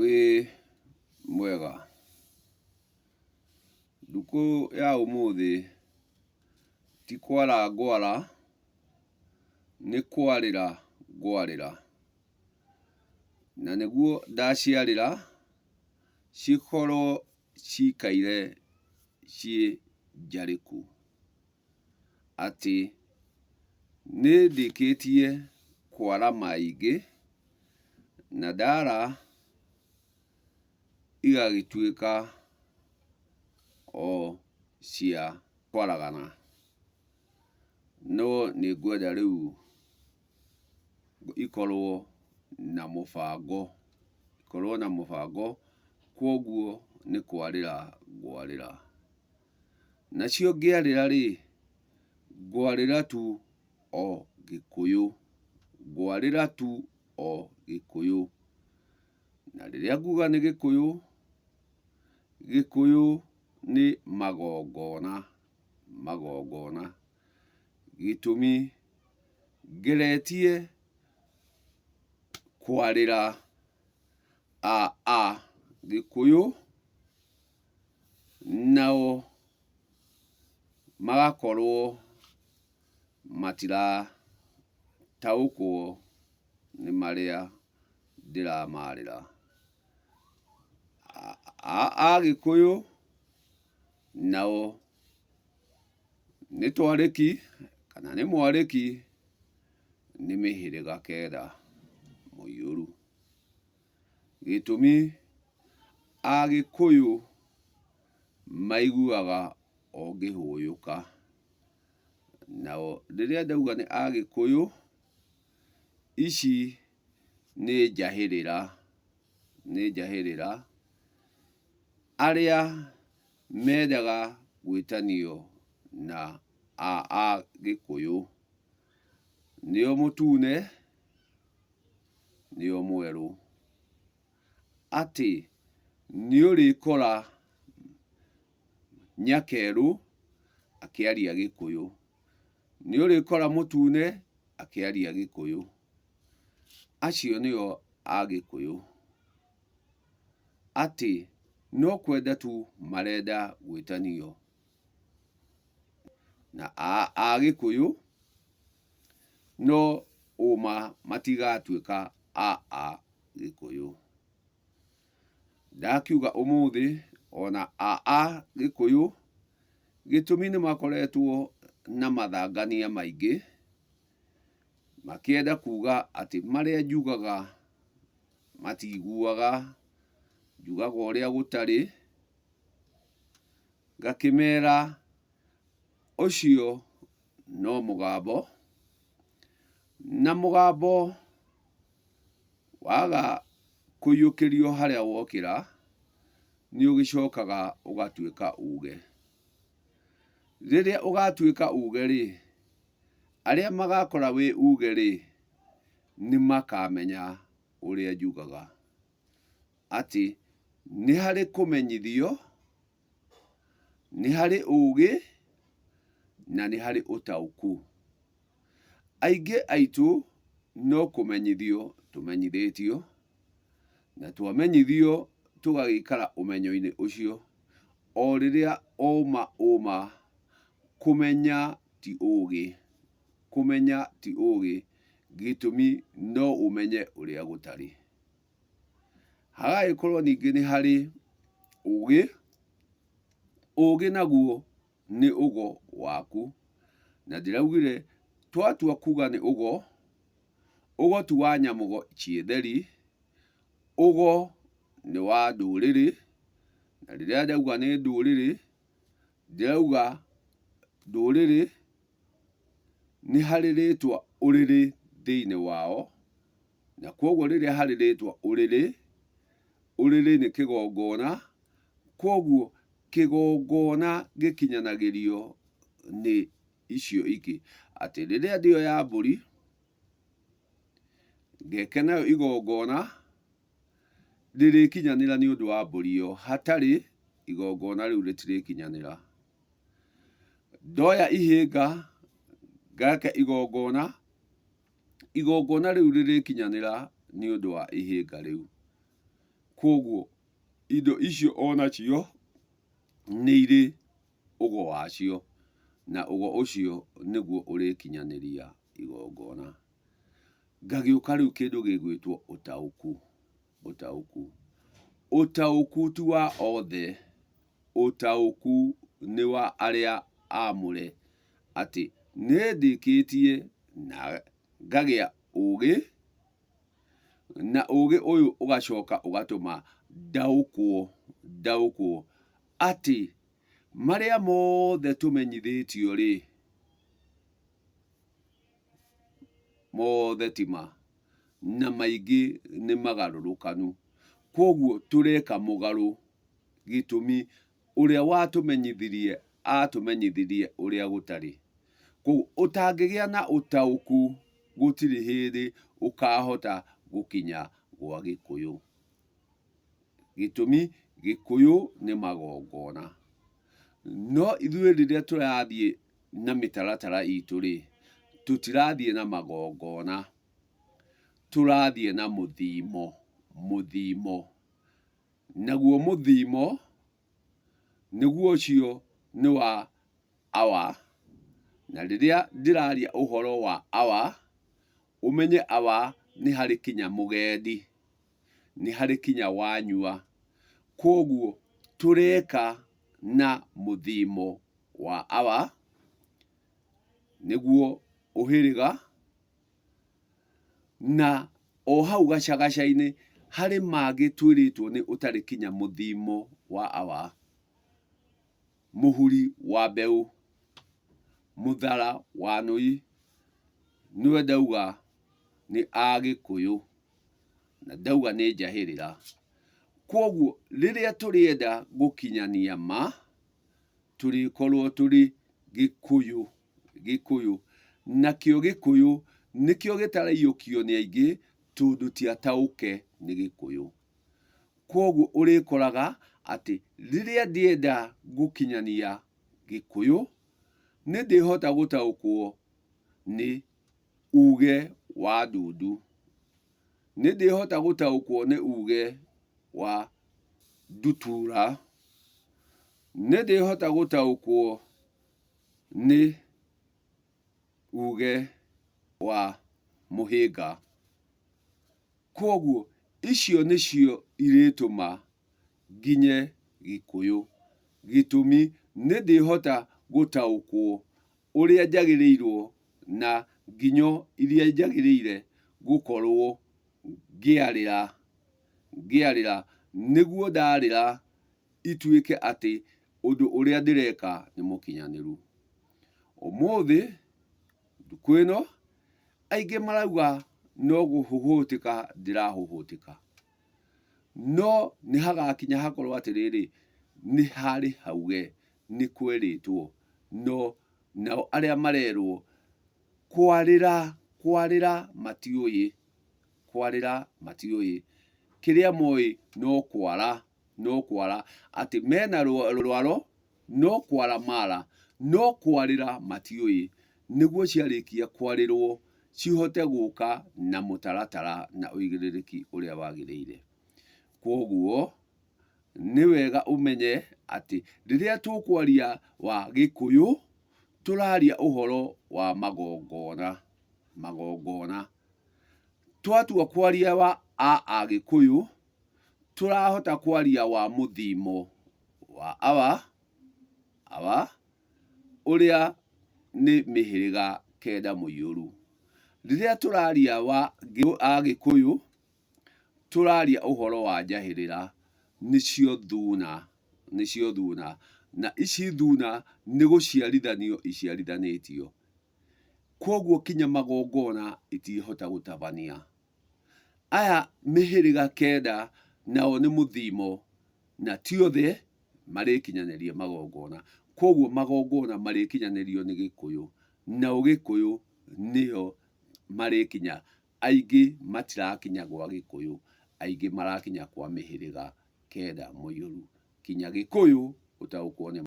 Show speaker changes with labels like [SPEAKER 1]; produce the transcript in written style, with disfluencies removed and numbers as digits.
[SPEAKER 1] Wĩ mwega. Ndukũ ya ũmũthĩ ti kwara ngwara, nĩ kwarĩra ngwarĩra. Na nĩguo ndaciarĩra cikorwo cikaire ciĩ njarĩku. Atĩ nĩ ndĩkĩtie kwara maingĩ na ndara igagĩtuĩka o cia kwaragana. No nĩ ngwenda rĩu ikorwo na mũbango, kwoguo nĩ kwarĩra ngwarĩra. Nacio ngĩarĩra rĩ, ngwarĩra tu o Gĩkũyũ, ngwarĩra tu o Gĩkũyũ. Na rĩrĩa nguga nĩ Gĩkũyũ, Gĩkũyũ nĩ magongona. Gĩtũmi ngeretie kwarĩra Gĩkũyũ, nao magakorwo matirataũkwo nĩ marĩa ndĩramarĩra. Agĩkũyũ nao nĩ twarĩki kana nĩ mwarĩki, nĩ mĩhĩrĩga kenda mũiyũru. Gĩtũmi Agĩkũyũ maiguaga o ngĩhũyũka. Nao rĩrĩa ndauga nĩ Agĩkũyũ, ici nĩ njahĩrĩra arĩa mendaga gwĩtanio na Agĩkũyũ. Nĩo mũtune, nĩo mwerũ. Atĩ nĩũrĩkora nyakerũ akĩaria Gĩkũyũ, nĩũrĩkora mũtune akĩaria Gĩkũyũ. Acio nĩo Agĩkũyũ. Atĩ no kwenda tu marenda gwĩtanio na Agĩkũyũ, no ũma matigatuĩka Gĩkũyũ. Ndakiuga ũmũthĩ ona Gĩkũyũ, gĩtũmi nĩ makoretwo na mathangania maingĩ, makĩenda kuga atĩ marĩa njugaga matiguaga, njugaga ũrĩa gũtarĩ. Ngakĩmera ũcio no mũgambo, na mũgambo waga kũiyũkĩrio harĩa wokĩra, nĩ ũgĩcokaga ũgatuĩka uge. Rĩrĩa ũgatuĩka uge rĩ, arĩa magakora wĩ uge rĩ, nĩ makamenya ũrĩa njugaga. Atĩ nĩ harĩ kũmenyithio, nĩ harĩ ũgĩ, na nĩ harĩ ũtaũku. Aingĩ aitũ no kũmenyithio tũmenyithĩtio, na twamenyithio tũgagĩikara ũmenyo-inĩ ũcio. O rĩrĩa ũma kũmenya ti ũgĩ, kũmenya ti ũgĩ. Gĩtũmi no ũmenye ũrĩa gũtarĩ. Hagagĩkorwo ningĩ nĩ harĩ ũgĩ. Ũgĩ naguo nĩ ũgo waku. Na ndĩraugire twatua kuga nĩ ũgo, ũgo ti wa nyamũgo ciĩtheri, ũgo nĩ wa ndũrĩrĩ. Na rĩrĩa ndauga nĩ ndũrĩrĩ, ndĩrauga ndũrĩrĩ nĩ harĩ rĩtwa ũrĩrĩ thĩinĩ wao. Na kwoguo rĩrĩa harĩ rĩtwa ũrĩrĩ, ũrĩrĩ nĩ kĩgongona. Kwoguo kĩgongona gĩkinyanagĩrio nĩ icio ingĩ. Atĩ rĩrĩa ndĩoya mbũri ngeke nayo igongona, rĩrĩkinyanĩra nĩ ũndũ wa mbũri ĩyo. Hatarĩ, igongona rĩu rĩtirĩkinyanĩra. Ndoya ihĩnga ngaka igongona, igongona rĩu rĩrĩkinyanĩra nĩ ũndũ wa ihĩnga rĩu. Koguo indo icio onacio nĩ irĩ ũgo wacio, na ũgo ũcio nĩguo ũrĩkinyanĩria igongona. Ngagĩũka rĩu kĩndũ gĩgwĩtwo ũtaũku. Ũtaũku ti wa othe, ũtaũku nĩ wa arĩa amũre, atĩ nĩ ndĩkĩtie na ngagĩa ũgĩ, na ũgĩ ũyũ ũgacoka ũgatũma ndaũkwo atĩ marĩa mothe tũmenyithĩtio rĩ, mothe tima, na maingĩ nĩ magarũrũkanu. Koguo tũreka mũgarũ, gĩtũmi ũrĩa watũmenyithirie atũmenyithirie ũrĩa gũtarĩ. Koguo ũtangĩgĩa na ũtaũku, gũtirĩ hĩndĩ ũkahota gũkinya gwa Gĩkũyũ. Gĩtũmi Gĩkũyũ nĩ magongona. No ithuĩ rĩrĩa tũrathiĩ na mĩtaratara itũ rĩ, tũtirathiĩ na magongona, tũrathiĩ na mũthimo. Naguo mũthimo nĩguo ũcio nĩ wa awa. Na rĩrĩa ndĩraria ũhoro wa awa, ũmenye awa nĩ harĩ kinya mũgendi, nĩ harĩ kinya wanyua. Koguo tũreka na mũthimo wa awa, nĩguo ũhĩrĩga, na o hau gacagaca-inĩ harĩ mangĩ twĩrĩtwo nĩ ũtarĩ kinya mũthimo wa awa. Mũhuri wa mbeũ, mũthara wa nũi, nĩwe ndauga nĩ Agĩkũyũ, na ndauga nĩ njahĩrĩra. Koguo rĩrĩa tũrĩenda gũkinyania ma, tũrĩkorwo tũrĩ Gĩkũyũ. Nakĩo Gĩkũyũ nĩkĩo gĩtaraiyũkio nĩ aingĩ, tondũ ti ataũke nĩ Gĩkũyũ. Koguo ũrĩkoraga atĩ rĩrĩa ndĩenda gũkinyania Gĩkũyũ, nĩ ndĩhota gũtaũkwo nĩ uge wa ndundu, nĩ ndĩhota gũtaũkwo nĩ uge wa ndutura, nĩ ndĩhota gũtaũkwo nĩ uge wa mũhĩnga. Koguo icio nĩcio irĩtũma nginye Gĩkũyũ. Gĩtũmi nĩ ndĩhota gũtaũkwo ũrĩa njagĩrĩirwo na nginyo iria njagĩrĩire gũkorwo ngĩarĩra, nĩguo ndarĩra ituĩke atĩ ũndũ ũrĩa ndĩreka nĩ mũkinyanĩru. Ũmũthĩ ndukũ ĩno aingĩ marauga no kũhũhũtĩka ndĩrahũhũtĩka, no nĩ hagakinya hakorwo atĩrĩrĩ, nĩ harĩ hauge, nĩ kwerĩtwo, no nao arĩa marerwo kwarĩra matiũĩ, kĩrĩa moĩ no kwara, atĩ mena rwaro no kwara mara, no kwarĩra matiũĩ, nĩguo ciarĩkia kwarĩrwo cihote gũka na mũtaratara na ũigĩrĩrĩki ũrĩa wagĩrĩire. Koguo nĩ wega ũmenye atĩ rĩrĩa tũkwaria wa Gĩkũyũ, tũraria ũhoro wa magongona. Twatua kwaria wa Agĩkũyũ, tũrahota kwaria wa mũthimo wa awa, ũrĩa nĩ mĩhĩrĩga kenda mũiyũru. Rĩrĩa tũraria wa Agĩkũyũ, tũraria ũhoro wa njahĩrĩra, nĩcio thuna, na ici thuna nĩ gũciarithanio iciarithanĩtio. Koguo kinya magongona itingĩhota gũtabania. Aya mĩhĩrĩga kenda nao nĩ mũthimo, na ti othe marĩkinyanĩria magongona. Koguo magongona marĩkinyanĩrio nĩ Gĩkũyũ, na Ũgĩkũyũ nĩo marĩkinya. Aingĩ matirakinya gwa Gĩkũyũ, aingĩ marakinya kwa mĩhĩrĩga kenda mũiyũru. Kinya Gĩkũyũ ũtaũkwo nĩ